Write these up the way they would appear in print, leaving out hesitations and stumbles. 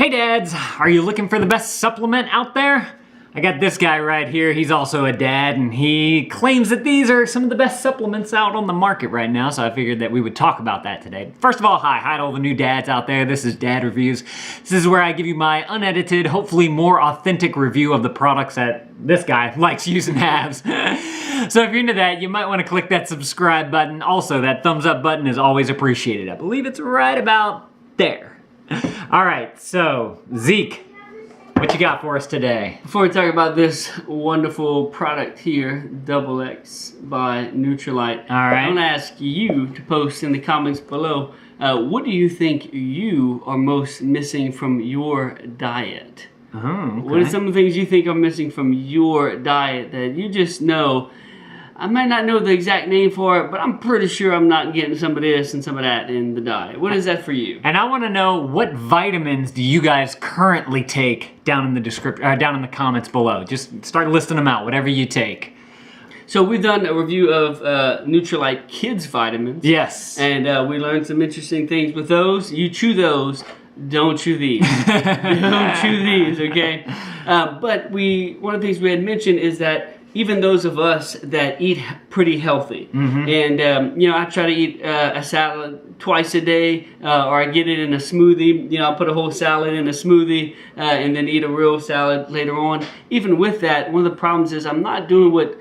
Hey dads, are you looking for the best supplement out there? I got this guy right here. He's also a dad, and he claims that these are some of the best supplements out on the market right now, so I figured that we would talk about that today. First of all, hi to all the new dads out there. This is Dad Reviews. This is where I give you my unedited, hopefully more authentic review of the products that this guy likes using halves. So if you're into that, you might want to click that subscribe button. Also, that thumbs up button is always appreciated. I believe it's right about there. All right, so Zeke, what you got for us today? Before we talk about this wonderful product here, Double X by Nutrilite, All right. I'm gonna ask you to post in the comments below, what do you think you are most missing from your diet? Oh, okay. What are some of the things you think are missing from your diet that you just know? I might not know the exact name for it, but I'm pretty sure I'm not getting some of this and some of that in the diet. What is that for you? And I want to know, what vitamins do you guys currently take? Down in the description, down in the comments below. Just start listing them out, whatever you take. So we've done a review of Nutrilite Kids Vitamins. Yes. And we learned some interesting things with those. You chew those, don't chew these. Don't chew these, okay? But one of the things we had mentioned is that even those of us that eat pretty healthy, and I try to eat a salad twice a day, or I get it in a smoothie. I'll put a whole salad in a smoothie and then eat a real salad later on. Even with that, one of the problems is I'm not doing what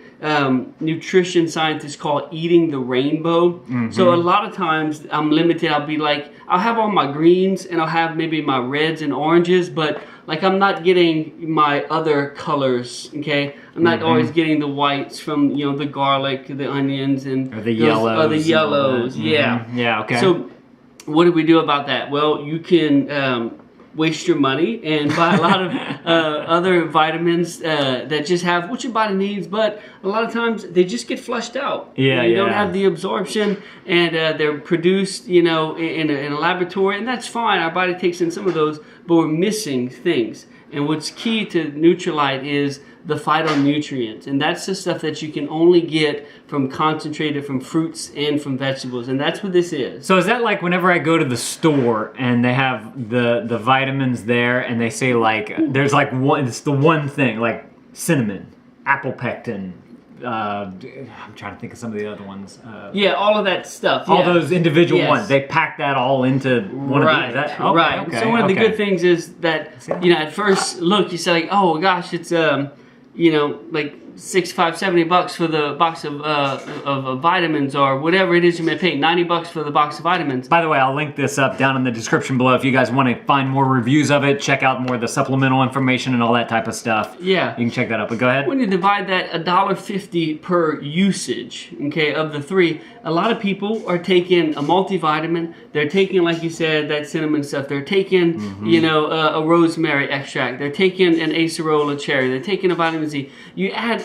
nutrition scientists call eating the rainbow. So a lot of times I'm limited. I'll be like, I'll have all my greens and I'll have maybe my reds and oranges, but like I'm not getting my other colors, okay? I'm not always getting the whites from, the garlic, the onions, and or the yellows. Or the yellows, yeah. Yeah, okay. So what do we do about that? Well, you can waste your money and buy a lot of other vitamins that just have what your body needs, but a lot of times they just get flushed out. Yeah, you don't have the absorption, and they're produced, in a laboratory, and that's fine. Our body takes in some of those, but we're missing things. And what's key to Nutrilite is the phytonutrients, and that's the stuff that you can only get from concentrated from fruits and from vegetables, and that's what this is. So is that like whenever I go to the store and they have the vitamins there, and they say like there's like it's the one thing, like cinnamon, apple pectin, I'm trying to think of some of the other ones. Yeah, all of that stuff. All those individual ones. They pack that all into one of these. Right. Okay, so one of the good things is that, at first look, you say like, oh gosh, it's like $65-70 for the box of vitamins, or whatever it is you may pay, $90 for the box of vitamins. By the way, I'll link this up down in the description below if you guys want to find more reviews of it, check out more of the supplemental information and all that type of stuff. Yeah. You can check that out, but go ahead. When you divide that $1.50 per usage, okay, of the three, a lot of people are taking a multivitamin. They're taking, like you said, that cinnamon stuff. They're taking, a rosemary extract. They're taking an acerola cherry. They're taking a vitamin Z. You add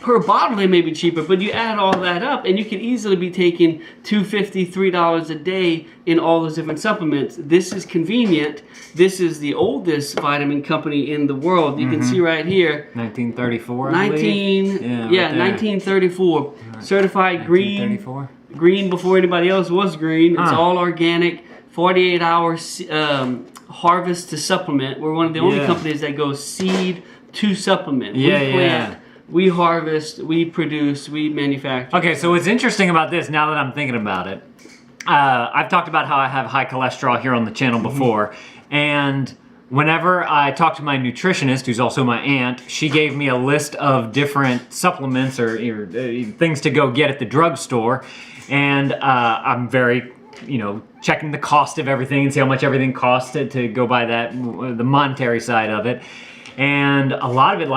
per bottle, they may be cheaper, but you add all that up and you can easily be taking $2.50, $3 a day in all those different supplements. This is convenient. This is the oldest vitamin company in the world. You can see right here. 1934, 1934. Certified green. Green before anybody else was green. It's all organic. 48 hours harvest to supplement. We're one of the only companies that goes seed to supplement. We plant, we harvest, we produce, we manufacture. Okay, so what's interesting about this, now that I'm thinking about it, I've talked about how I have high cholesterol here on the channel before, and whenever I talk to my nutritionist, who's also my aunt, she gave me a list of different supplements or things to go get at the drugstore, and I'm very checking the cost of everything and see how much everything costs to go by that, the monetary side of it. And a lot of it,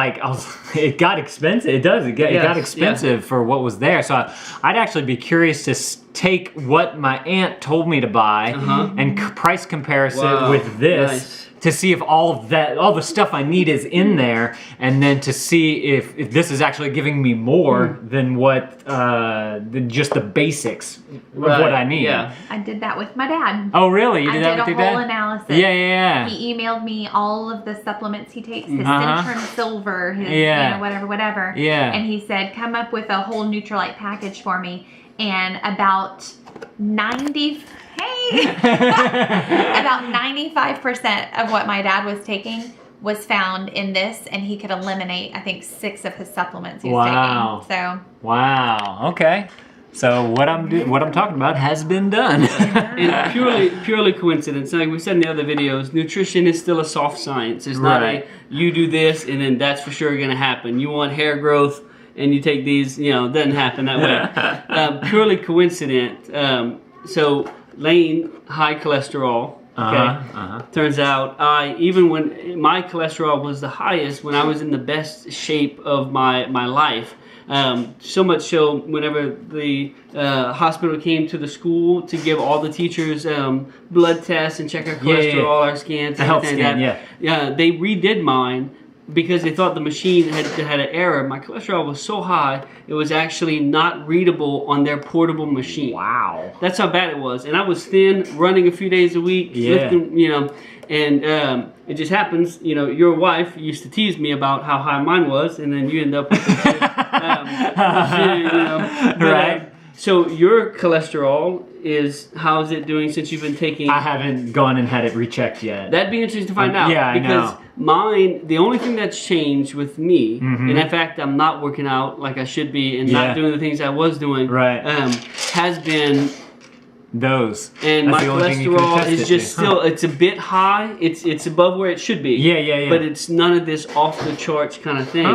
it got expensive. It got expensive for what was there. So I'd actually be curious to take what my aunt told me to buy and price comparison with this. To see if all the stuff I need is in there, and then to see if this is actually giving me more than what than just the basics of what I need. Yeah. I did that with my dad. Oh, really? You did that with your dad? I did a whole analysis. Yeah. He emailed me all of the supplements he takes, his Citron Silver, his whatever. Yeah. And he said, come up with a whole Nutrilite package for me. And about 90 Hey! About 95% of what my dad was taking was found in this, and he could eliminate, I think, 6 of his supplements he was taking. So. Wow. Okay. So what I'm talking about has been done. And purely coincidence. Like we said in the other videos, nutrition is still a soft science. It's not a you do this and then that's for sure going to happen. You want hair growth and you take these, it doesn't happen that way. Purely coincident. So Lane, high cholesterol. Okay. Turns out even when my cholesterol was the highest, when I was in the best shape of my life. So much so, whenever the hospital came to the school to give all the teachers blood tests and check our cholesterol, our scans, a health scan, they redid mine because they thought the machine had an error. My cholesterol was so high, it was actually not readable on their portable machine. Wow. That's how bad it was. And I was thin, running a few days a week, lifting, and it just happens, your wife used to tease me about how high mine was, and then you end up with right. So your cholesterol how's it doing since you've been taking? I haven't gone and had it rechecked yet. That'd be interesting to find out. Yeah, I because know. Mine, the only thing that's changed with me, and in fact, I'm not working out like I should be and not doing the things I was doing, has been those. And my cholesterol is just still, it's a bit high. It's above where it should be. Yeah. But it's none of this off the charts kind of thing.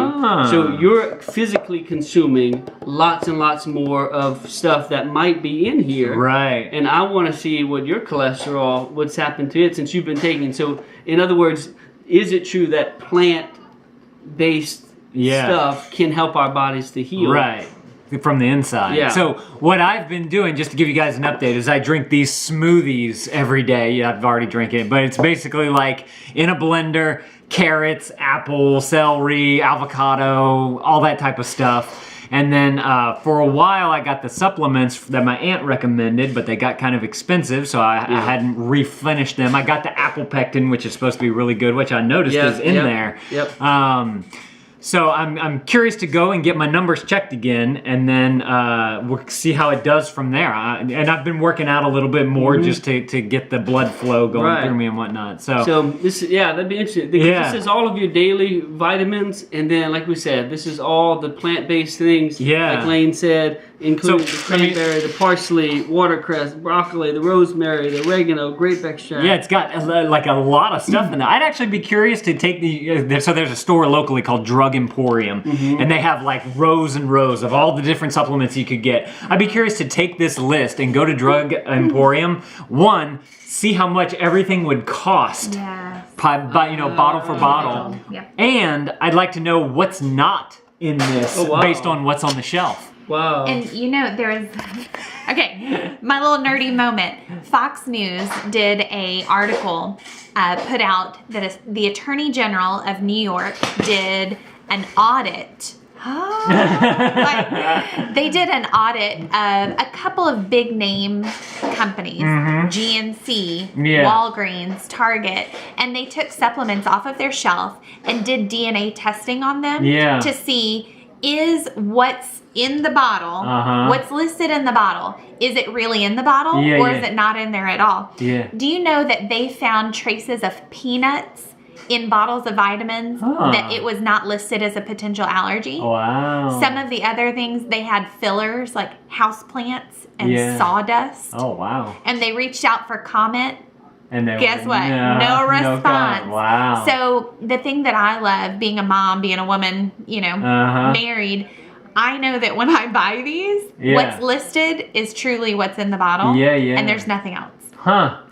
So you're physically consuming lots and lots more of stuff that might be in here. Right. And I want to see what your cholesterol, what's happened to it since you've been taking. So in other words, is it true that plant-based stuff can help our bodies to heal? Right. From the inside. Yeah. So what I've been doing, just to give you guys an update, is I drink these smoothies every day. Yeah, I've already drank it, but it's basically like in a blender, carrots, apple, celery, avocado, all that type of stuff. And then for a while, I got the supplements that my aunt recommended, but they got kind of expensive, so I hadn't refinished them. I got the apple pectin, which is supposed to be really good, which I noticed is in there. So I'm curious to go and get my numbers checked again, and then we'll see how it does from there. And I've been working out a little bit more just to get the blood flow going through me and whatnot. So this, that'd be interesting. This is all of your daily vitamins, and then like we said, this is all the plant-based things. Like Lane said, including the cranberry, the parsley, watercress, broccoli, the rosemary, the oregano, grape extract. Yeah, it's got like a lot of stuff in there. I'd actually be curious to take so there's a store locally called Drug Emporium, and they have like rows and rows of all the different supplements you could get. I'd be curious to take this list and go to Drug Emporium. One, see how much everything would cost by bottle for bottle. And I'd like to know what's not in this based on what's on the shelf. Wow. And there's, okay, my little nerdy moment. Fox News did a article put out that the Attorney General of New York did an audit. They did an audit of a couple of big name companies, GNC, Walgreens, Target, and they took supplements off of their shelf and did DNA testing on them to see is what's in the bottle, what's listed in the bottle, is it really in the bottle or is it not in there at all? Do you know that they found traces of peanuts in bottles of vitamins that it was not listed as a potential allergy? Wow. Some of the other things, they had fillers like houseplants and sawdust. Oh, wow. And they reached out for comment. And guess what? No response. Wow. So the thing that I love, being a mom, being a woman, married, I know that when I buy these, what's listed is truly what's in the bottle. And there's nothing else.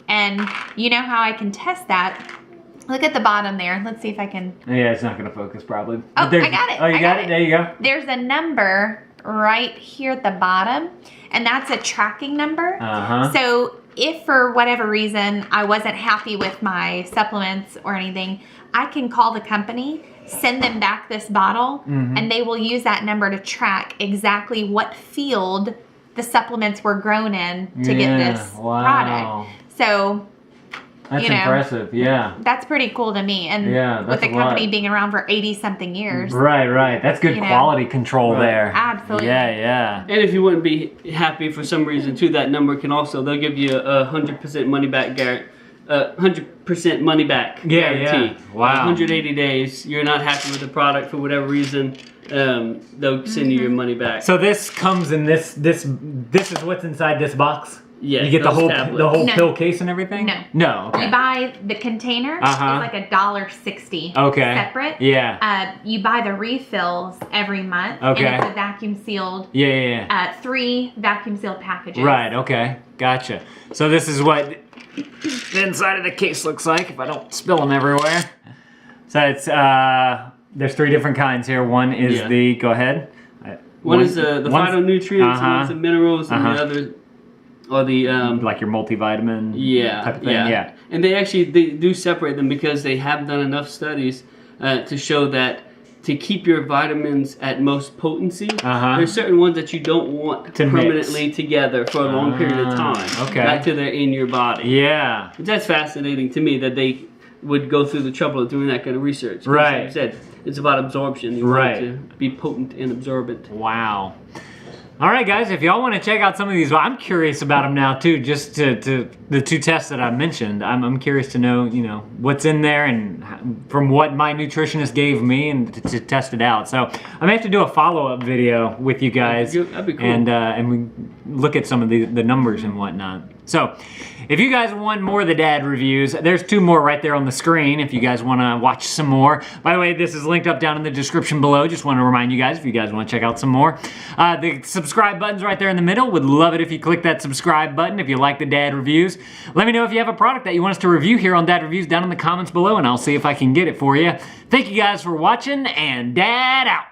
And you know how I can test that? Look at the bottom there. Let's see if I can. Yeah, it's not going to focus probably. Oh, I got it. Oh, you got it? There you go. There's a number right here at the bottom, and that's a tracking number. So if for whatever reason I wasn't happy with my supplements or anything, I can call the company, send them back this bottle, and they will use that number to track exactly what field the supplements were grown in to get this product. So That's you know, impressive. Yeah. That's pretty cool to me. And Yeah, with that's the a lot. company being around for 80-something years. Right. That's good You know. quality control there. Absolutely. Yeah. And if you wouldn't be happy for some reason too, that number can also, they'll give you a 100% money back guarantee. 100% money back guarantee. Wow. 180 days. You're not happy with the product for whatever reason, they'll send you your money back. So this comes in this is what's inside this box? Yes, You get the those whole tablets. No. pill case and everything? No. Okay. You buy the container, Uh-huh. it's like $1.60 Okay. separate. Yeah. You buy the refills every month. Okay. And it's a vacuum sealed, Yeah. 3 vacuum sealed packages. Right, okay. Gotcha. So this is what the inside of the case looks like if I don't spill them everywhere. So it's there's 3 different kinds here. One is Yeah. go ahead. One is the phytonutrients, one's the minerals, and the other or the like your multivitamin type of thing. Yeah. And they do separate them because they have done enough studies to show that to keep your vitamins at most potency, there's certain ones that you don't want To permanently together for a long period of time. Okay. Not till they're in your body. Yeah. That's fascinating to me that they would go through the trouble of doing that kind of research. 'Cause Right. Like you said, it's about absorption. You Right. want it to be potent and absorbent. Wow. All right, guys, if y'all want to check out some of these, I'm curious about them now too. Just to the 2 tests that I mentioned, I'm curious to know, what's in there and from what my nutritionist gave me and to test it out. So I may have to do a follow-up video with you guys, That'd be cool. and we look at some of the numbers and whatnot. So if you guys want more of the dad reviews, there's 2 more right there on the screen if you guys want to watch some more. By the way, this is linked up down in the description below. Just want to remind you guys if you guys want to check out some more. The subscribe button's right there in the middle. Would love it if you click that subscribe button if you like the dad reviews. Let me know if you have a product that you want us to review here on Dad Reviews down in the comments below, and I'll see if I can get it for you. Thank you guys for watching, and Dad out.